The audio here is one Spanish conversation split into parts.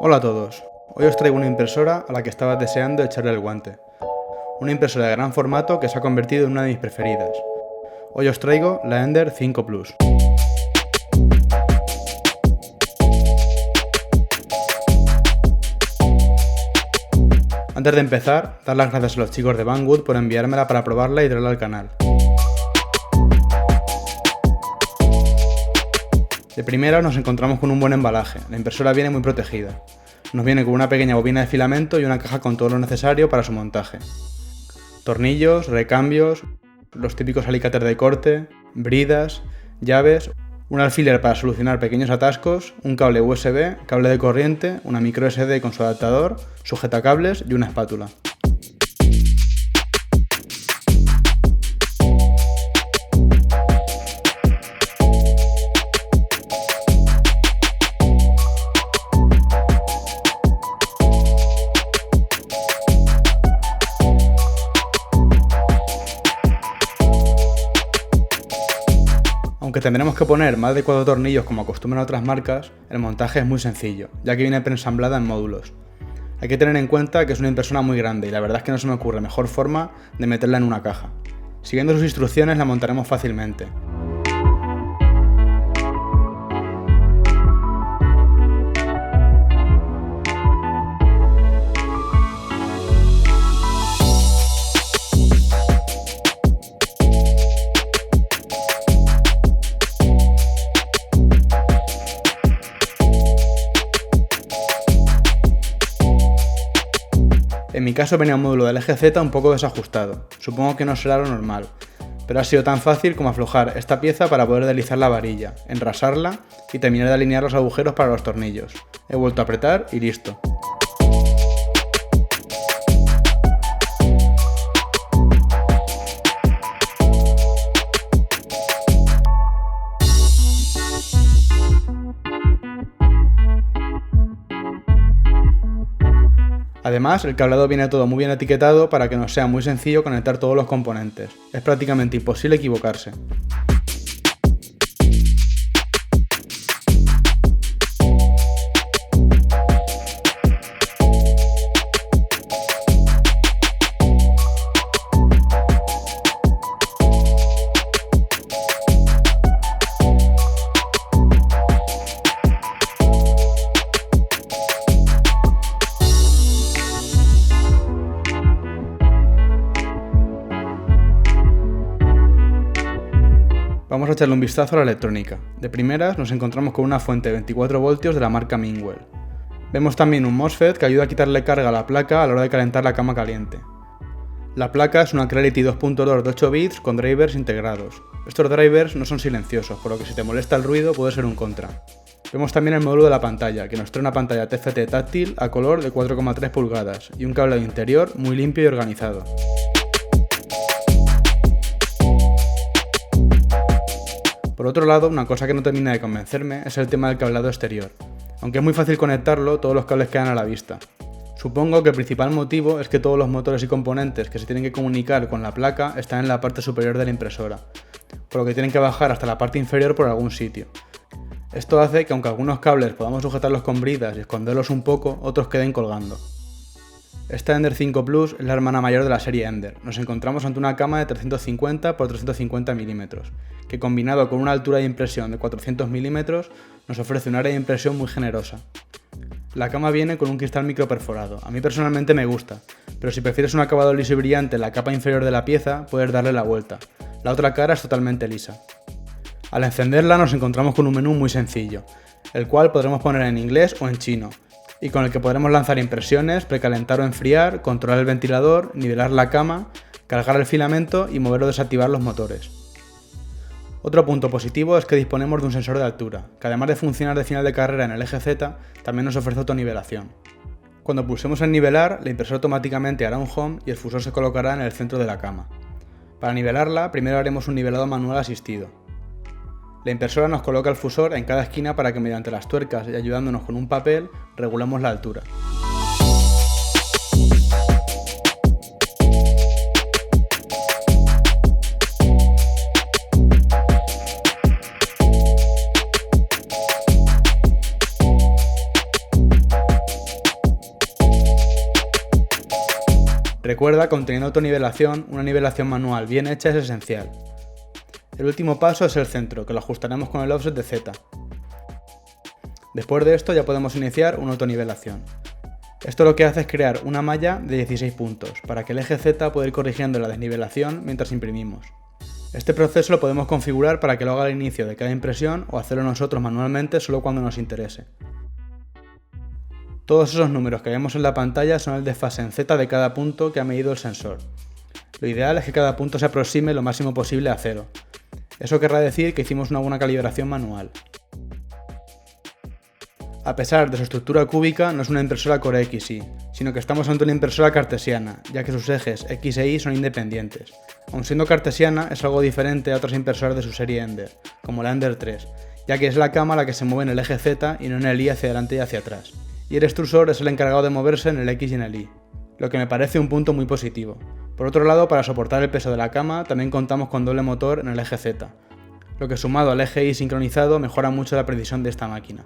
Hola a todos, hoy os traigo una impresora a la que estaba deseando echarle el guante. Una impresora de gran formato que se ha convertido en una de mis preferidas. Hoy os traigo la Ender 5 Plus. Antes de empezar, dar las gracias a los chicos de Banggood por enviármela para probarla y traerla al canal. De primera nos encontramos con un buen embalaje, la impresora viene muy protegida. Nos viene con una pequeña bobina de filamento y una caja con todo lo necesario para su montaje. Tornillos, recambios, los típicos alicates de corte, bridas, llaves, un alfiler para solucionar pequeños atascos, un cable USB, cable de corriente, una micro SD con su adaptador, sujetacables y una espátula. Aunque tendremos que poner más de 4 tornillos como acostumbran otras marcas, el montaje es muy sencillo, ya que viene preensamblada en módulos. Hay que tener en cuenta que es una impresora muy grande y la verdad es que no se me ocurre mejor forma de meterla en una caja. Siguiendo sus instrucciones la montaremos fácilmente. En mi caso venía un módulo del eje Z un poco desajustado, supongo que no será lo normal, pero ha sido tan fácil como aflojar esta pieza para poder deslizar la varilla, enrasarla y terminar de alinear los agujeros para los tornillos. He vuelto a apretar y listo. Además, el cableado viene todo muy bien etiquetado para que nos sea muy sencillo conectar todos los componentes. Es prácticamente imposible equivocarse. Vamos a echarle un vistazo a la electrónica. De primeras nos encontramos con una fuente de 24 voltios de la marca Mingwell. Vemos también un MOSFET que ayuda a quitarle carga a la placa a la hora de calentar la cama caliente. La placa es una Creality 2.2 de 8 bits con drivers integrados. Estos drivers no son silenciosos, por lo que si te molesta el ruido puede ser un contra. Vemos también el módulo de la pantalla, que nos trae una pantalla TFT táctil a color de 4,3 pulgadas y un cableado interior muy limpio y organizado. Por otro lado, una cosa que no termina de convencerme es el tema del cableado exterior. Aunque es muy fácil conectarlo, todos los cables quedan a la vista. Supongo que el principal motivo es que todos los motores y componentes que se tienen que comunicar con la placa están en la parte superior de la impresora, por lo que tienen que bajar hasta la parte inferior por algún sitio. Esto hace que aunque algunos cables podamos sujetarlos con bridas y esconderlos un poco, otros queden colgando. Esta Ender 5 Plus es la hermana mayor de la serie Ender. Nos encontramos ante una cama de 350 x 350 mm, que combinado con una altura de impresión de 400 mm nos ofrece un área de impresión muy generosa. La cama viene con un cristal microperforado, a mí personalmente me gusta, pero si prefieres un acabado liso y brillante en la capa inferior de la pieza, puedes darle la vuelta. La otra cara es totalmente lisa. Al encenderla nos encontramos con un menú muy sencillo, el cual podremos poner en inglés o en chino, y con el que podremos lanzar impresiones, precalentar o enfriar, controlar el ventilador, nivelar la cama, cargar el filamento y mover o desactivar los motores. Otro punto positivo es que disponemos de un sensor de altura, que además de funcionar de final de carrera en el eje Z, también nos ofrece autonivelación. Cuando pulsemos en nivelar, la impresora automáticamente hará un home y el fusor se colocará en el centro de la cama. Para nivelarla, primero haremos un nivelado manual asistido. La impresora nos coloca el fusor en cada esquina para que mediante las tuercas y ayudándonos con un papel, regulemos la altura. Recuerda que teniendo autonivelación, una nivelación manual bien hecha es esencial. El último paso es el centro, que lo ajustaremos con el offset de Z. Después de esto ya podemos iniciar una autonivelación. Esto lo que hace es crear una malla de 16 puntos, para que el eje Z pueda ir corrigiendo la desnivelación mientras imprimimos. Este proceso lo podemos configurar para que lo haga al inicio de cada impresión o hacerlo nosotros manualmente solo cuando nos interese. Todos esos números que vemos en la pantalla son el desfase en Z de cada punto que ha medido el sensor. Lo ideal es que cada punto se aproxime lo máximo posible a 0. Eso querrá decir que hicimos una buena calibración manual. A pesar de su estructura cúbica, no es una impresora Core XY, sino que estamos ante una impresora cartesiana, ya que sus ejes X e Y son independientes. Aun siendo cartesiana, es algo diferente a otras impresoras de su serie Ender, como la Ender 3, ya que es la cama la que se mueve en el eje Z y no en el Y hacia adelante y hacia atrás. Y el extrusor es el encargado de moverse en el X y en el Y, lo que me parece un punto muy positivo. Por otro lado, para soportar el peso de la cama, también contamos con doble motor en el eje Z, lo que sumado al eje Y sincronizado mejora mucho la precisión de esta máquina.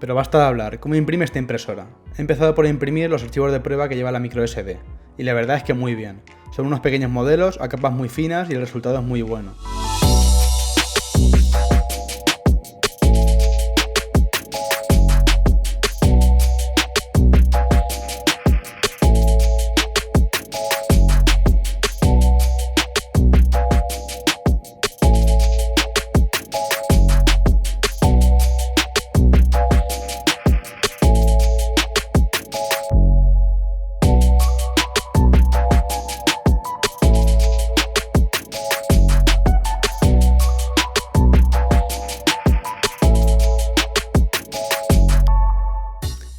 Pero basta de hablar, ¿cómo imprime esta impresora? He empezado por imprimir los archivos de prueba que lleva la microSD, y la verdad es que muy bien. Son unos pequeños modelos a capas muy finas y el resultado es muy bueno.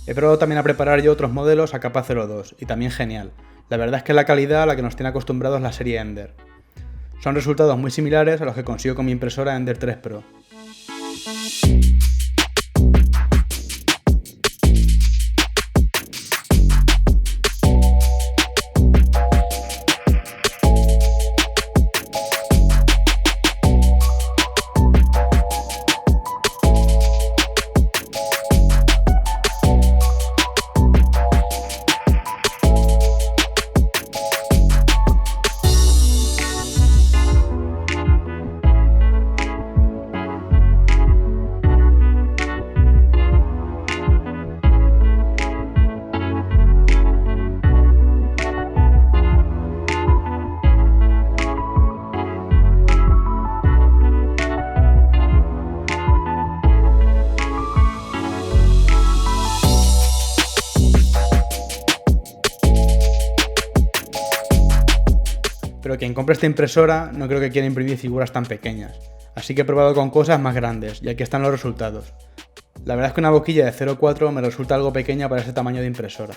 He probado también a preparar yo otros modelos a capa 02 y también genial. La verdad es que es la calidad a la que nos tiene acostumbrados la serie Ender. Son resultados muy similares a los que consigo con mi impresora Ender 3 Pro. Pero quien compre esta impresora no creo que quiera imprimir figuras tan pequeñas, así que he probado con cosas más grandes y aquí están los resultados. La verdad es que una boquilla de 0,4 me resulta algo pequeña para ese tamaño de impresora.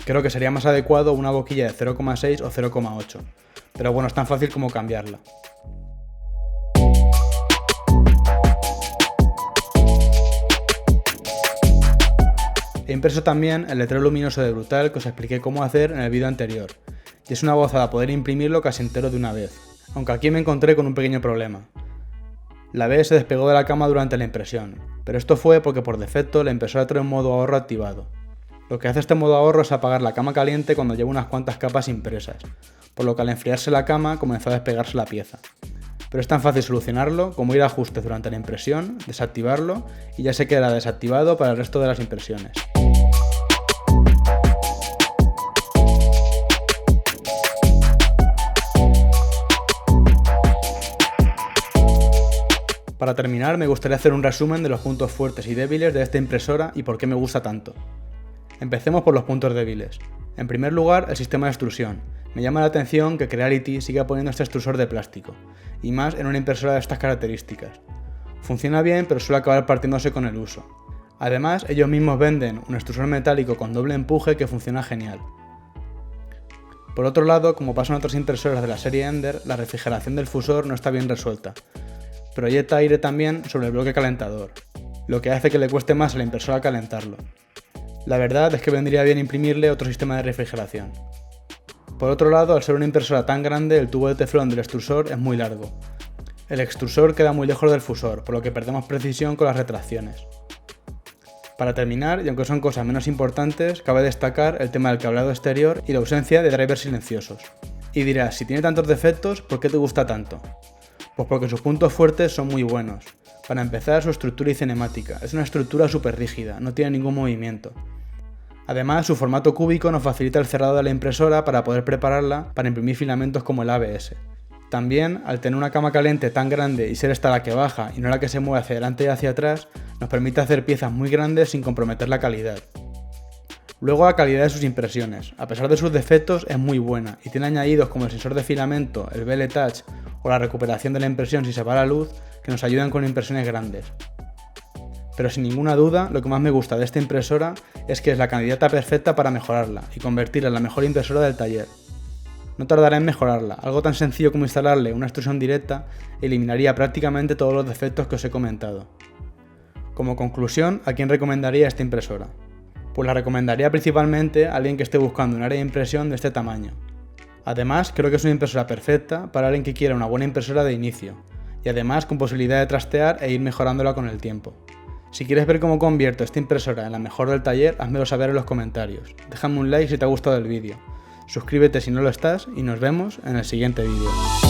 Creo que sería más adecuado una boquilla de 0,6 o 0,8, pero bueno, es tan fácil como cambiarla. He impreso también el letrero luminoso de Brutal que os expliqué cómo hacer en el vídeo anterior, y es una gozada poder imprimirlo casi entero de una vez, aunque aquí me encontré con un pequeño problema. La B se despegó de la cama durante la impresión, pero esto fue porque por defecto la impresora trae un modo ahorro activado. Lo que hace este modo ahorro es apagar la cama caliente cuando lleva unas cuantas capas impresas, por lo que al enfriarse la cama comenzó a despegarse la pieza. Pero es tan fácil solucionarlo como ir a ajustes durante la impresión, desactivarlo y ya se quedará desactivado para el resto de las impresiones. Para terminar, me gustaría hacer un resumen de los puntos fuertes y débiles de esta impresora y por qué me gusta tanto. Empecemos por los puntos débiles. En primer lugar, el sistema de extrusión. Me llama la atención que Creality siga poniendo este extrusor de plástico, y más en una impresora de estas características. Funciona bien, pero suele acabar partiéndose con el uso. Además, ellos mismos venden un extrusor metálico con doble empuje que funciona genial. Por otro lado, como pasa en otras impresoras de la serie Ender, la refrigeración del fusor no está bien resuelta. Proyecta aire también sobre el bloque calentador, lo que hace que le cueste más a la impresora calentarlo. La verdad es que vendría bien imprimirle otro sistema de refrigeración. Por otro lado, al ser una impresora tan grande, el tubo de teflón del extrusor es muy largo. El extrusor queda muy lejos del fusor, por lo que perdemos precisión con las retracciones. Para terminar, y aunque son cosas menos importantes, cabe destacar el tema del cableado exterior y la ausencia de drivers silenciosos. Y dirás, si tiene tantos defectos, ¿por qué te gusta tanto? Pues porque sus puntos fuertes son muy buenos. Para empezar, su estructura y cinemática. Es una estructura súper rígida, no tiene ningún movimiento. Además, su formato cúbico nos facilita el cerrado de la impresora para poder prepararla para imprimir filamentos como el ABS. También, al tener una cama caliente tan grande y ser esta la que baja y no la que se mueve hacia adelante y hacia atrás, nos permite hacer piezas muy grandes sin comprometer la calidad. Luego, la calidad de sus impresiones. A pesar de sus defectos, es muy buena y tiene añadidos como el sensor de filamento, el BL Touch o la recuperación de la impresión si se va la luz, que nos ayudan con impresiones grandes. Pero sin ninguna duda, lo que más me gusta de esta impresora es que es la candidata perfecta para mejorarla y convertirla en la mejor impresora del taller. No tardará en mejorarla, algo tan sencillo como instalarle una extrusión directa eliminaría prácticamente todos los defectos que os he comentado. Como conclusión, ¿a quién recomendaría esta impresora? Pues la recomendaría principalmente a alguien que esté buscando un área de impresión de este tamaño. Además, creo que es una impresora perfecta para alguien que quiera una buena impresora de inicio, y además con posibilidad de trastear e ir mejorándola con el tiempo. Si quieres ver cómo convierto esta impresora en la mejor del taller, házmelo saber en los comentarios. Déjame un like si te ha gustado el vídeo. Suscríbete si no lo estás y nos vemos en el siguiente vídeo.